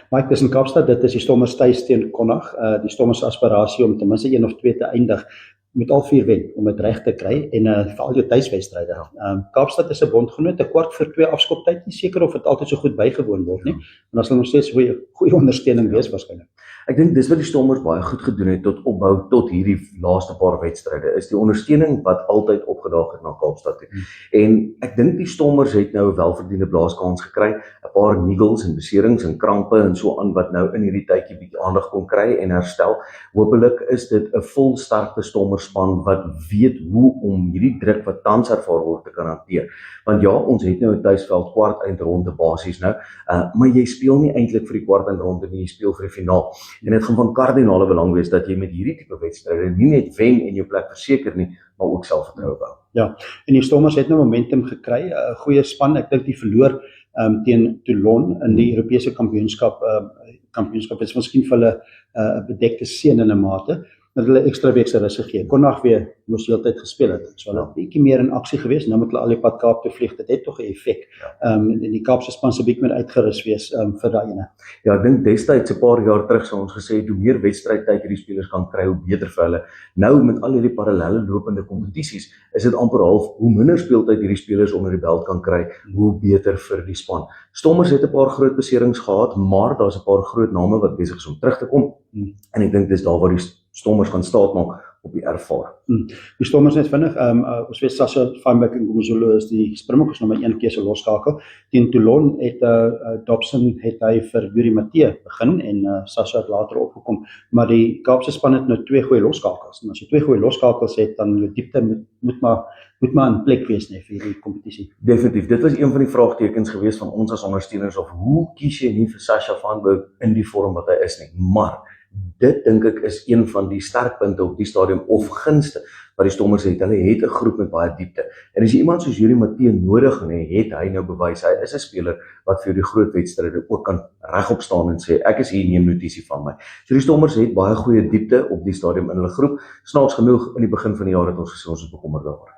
Mike, dis in Kaapstad, dit is die Stormers tuis teen Connacht. Die Stormers aspirasie om ten minste 1 of 2 te eindig, moet al 4 wen om dit reg te kry en veral jou tuiswedstryde. Kaapstad is 'n bondgenoot, 'n kwart vir 2 afskoptyd, nie seker of dit altyd so goed bygewoon word nie. En dan sal nog steeds goeie ondersteuning wees waarskynlik. Ek dink dis wat die Stormers baie goed gedoen het tot opbou tot hierdie laaste paar wedstryde, is die ondersteuning wat altyd opgedaag het na Kaapstad toe. En ek dink die Stormers het nou 'n welverdiende blaaskans gekry, 'n paar niggles en beserings en krampe en so aan wat nou in hierdie tydjie bietjie aandag kon kry en herstel. Hoopelik is dit 'n volsterkte Stormerspan wat weet hoe om hierdie druk wat tans ervaar word te kan hanteer. Want ja, ons het nou 'n tuisveld kwart eindronde basies nou, maar jy speel nie eintlik vir die kwart eindronde nie, jy speel vir die finaal. En dit gaan van kardinale belang wees dat jy met hierdie tipe wedstryde nie net wen en jou plek verseker nie, maar ook selfvertroue bou. Ja, en die Stormers het nou momentum gekry, 'n goeie span. Ek dink die verloor teen Toulon in die Europese kampioenskap is miskien vir hulle 'n bedekte seën in 'n mate. Dat hulle ekstra week se rus gegee. Connacht weer moes heeltyd gespeel het. So hulle 'n bietjie meer in aksie gewees. Nou moet hulle al die pad Kaap toe vlieg. Dit het tog 'n effek. En die Kaapse span se bietjie meer uitgerus wees vir daai ene. Ja, ek dink destyds 'n paar jaar terug sou ons gesê het, hoe meer wedstrydtyd hierdie spelers kan kry, hoe beter vir hulle. Nou met al hierdie parallelle lopende kompetisies, is dit amper half hoe minder speeltyd hierdie spelers onder die belt kan kry, hoe beter vir die span. Stormers het 'n paar groot beserings gehad, maar daar's 'n paar groot name wat besig is om terug te kom. En ek dink dis daar waar die Stormers gaan staat maak op die ervaar. Die Stormers net vinnig, ons weet Sasha Feinberg en Gumuzulu is die Springboks nommer 1 keuse losskakel. Teen Toulon het Dobson het hy vir Yuri Matthee begin en Sasha het later opgekom, maar die Kaapse span het nou 2 goeie losskakels. En as jy 2 goeie losskakels het, dan jou diepte moet maar in plek wees vir hierdie kompetisie. Definitief, dit was een van die vraagtekens gewees van ons as ondersteuners, of hoe kies jy nie vir Sasha Feinberg in die vorm wat hy is nie, maar dit dink ek is een van die sterkpunte op die stadium of gunste wat die Stormers het. Hulle het 'n groep met baie diepte. En as jy iemand soos Yuri Matthee nodig het hy nou bewys. Hy is 'n speler wat vir die groot wedstryde ook kan regop staan en sê ek is hier, neem notisie van my. So die Stormers het baie goeie diepte op die stadium in hulle groep. Snaaks genoeg in die begin van die jaar het ons gesê ons is bekommerd daaroor.